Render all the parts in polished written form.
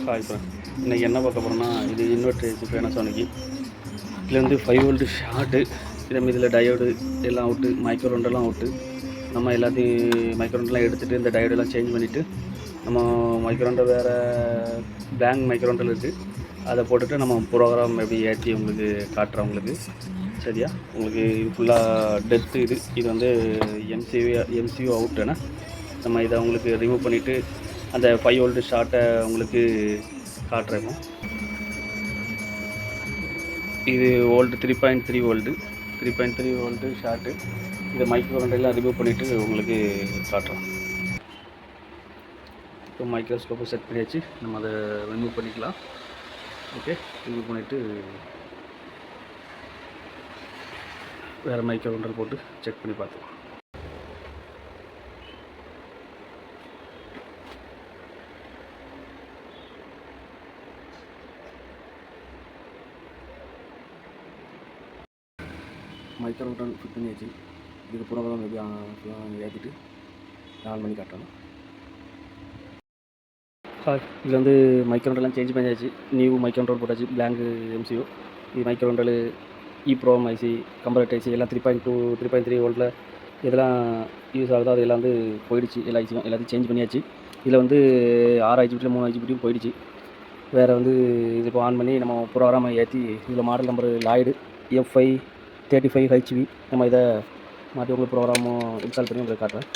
Hi friend, இன்றைக்கி என்ன பார்க்க போகிறோம்னா, இது இன்வெர்டர் ஏசி பேனசோனிக்கு. இதில் வந்து 5 வோல்ட் ஷார்ட்டு, இதில் டயோடு எல்லாம் அவுட்டு, மைக்ரோரெண்டெல்லாம் அவுட்டு. நம்ம எல்லாத்தையும் மைக்ரோரெண்டெலாம் எடுத்துகிட்டு இந்த டயோடெல்லாம் சேஞ்ச் பண்ணிவிட்டு, நம்ம மைக்ரோரெண்டை வேறு பிளாங்க் மைக்ரோரெண்டல் இருக்குது, அதை போட்டுட்டு நம்ம ப்ரோக்ராம் எப்படி ஏற்றி உங்களுக்கு காட்டுறோம் உங்களுக்கு. சரியா? உங்களுக்கு இது ஃபுல்லாக டெப்த்து. இது வந்து எம்சியூ அவுட்டுன்னா நம்ம இதை உங்களுக்கு ரிமூவ் பண்ணிவிட்டு அந்த 5 வோல்ட் ஷார்ட்டை உங்களுக்கு காட்டுறேன். இது வோல்ட் 3.3 வோல்ட்டு 3.3 வோல்ட்டு ஷார்ட்டு. இதை மைக்ரோரெண்டெல்லாம் ரிமூவ் பண்ணிவிட்டு உங்களுக்கு காட்டுறோம். இப்போ மைக்ரோஸ்கோப்பை செட் பண்ணியாச்சு, நம்ம அதை ரிமூவ் பண்ணிக்கலாம். ஓகே, ரிமூவ் பண்ணிவிட்டு வேறு மைக்ரோரெண்டல் போட்டு செக் பண்ணி பார்த்துக்கலாம். மைக்ரோரெண்டல் ஃபிட் பண்ணியாச்சு. இதுக்கு ப்ரோக்ராம் எப்படி ஏற்றிட்டு ஆன் பண்ணி காட்டணும். இதில் வந்து மைக்ரோரெண்டெல்லாம் சேஞ்ச் பண்ணியாச்சு. நியூ மைக்ரோரெண்டல் போட்டாச்சு, பிளாங்க் MCU. இது மைக்ரோரெண்டல் ப்ரோம் ஐசி, கம்பரேட் ஐசி எல்லாம் 3.2 3.3 வோல்ட்டில் இதெல்லாம் யூஸ் ஆகுதோ அது எல்லாம் வந்து போயிடுச்சு. எல்லா ஐசியும் எல்லாத்தையும் சேஞ்ச் பண்ணியாச்சு. இதில் வந்து 6 IGBT 3 IGBT போயிடுச்சு. வேறு வந்து இது இப்போ ஆன் பண்ணி நம்ம ப்ரோக்ராமை ஏற்றி இதில் மாடல் நம்பர் LLOYD F535HV நம்ம இதை மாற்றி உங்களுக்கு ப்ரோக்ராமும் இன்ஸ்டால் பண்ணி உங்களுக்கு காட்டுறேன்.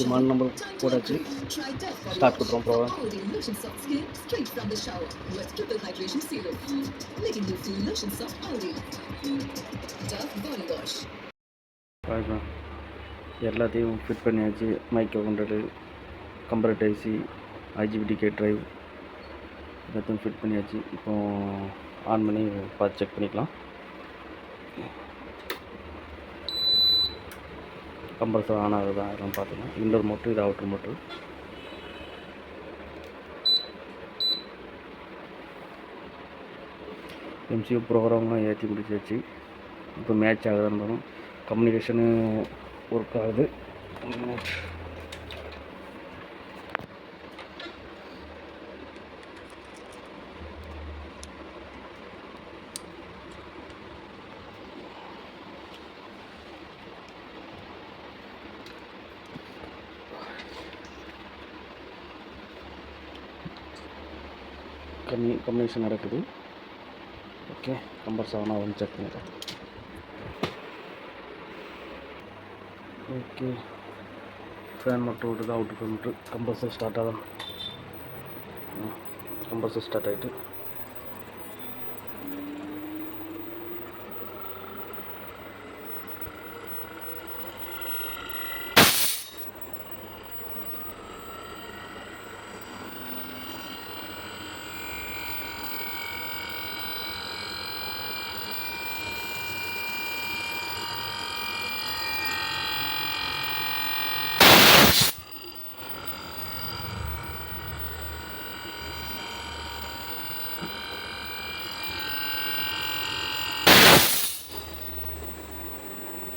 மாடல் நம்பர் போட்டாச்சு, ஸ்டார்ட் பண்ணுறோம் ப்ரோக்ராம். எல்லாத்தையும் ஃபிட் பண்ணியாச்சு. மைக்ரோரெண்டல், கம்பரேட் ஐசி, IGBT டிரைவ் எல்லாத்தையும் ஃபிட் பண்ணியாச்சு. இப்போ ஆன் பண்ணி பார்த்து செக் பண்ணிக்கலாம். கம்ப்ரஸர் ஆன் ஆகுதா எல்லாம் பார்த்துக்கலாம். இன்டோர் மோட்ரு, இது அவுட்டர் மோட்ரு. MCU ப்ரோக்ராம்லாம் ஏற்றி முடிச்சாச்சு. இப்போ மேட்ச் ஆகுதுன்னு கம்யூனிகேஷனு ஒர்க் ஆகுது. கம்யூனிகேஷன் நடக்குது. ஓகே, கம்பர்ஸ் ஆன் ஆகும், செக் பண்ணிடுறேன். ஓகே, ஃபேன் மட்டும் விட்டுது, அவுட்டு பண்ணிட்டு கம்பர்சர் ஸ்டார்ட் ஆகும். கம்பர்சர் ஸ்டார்ட் ஆகிட்டு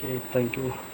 Okay, thank you.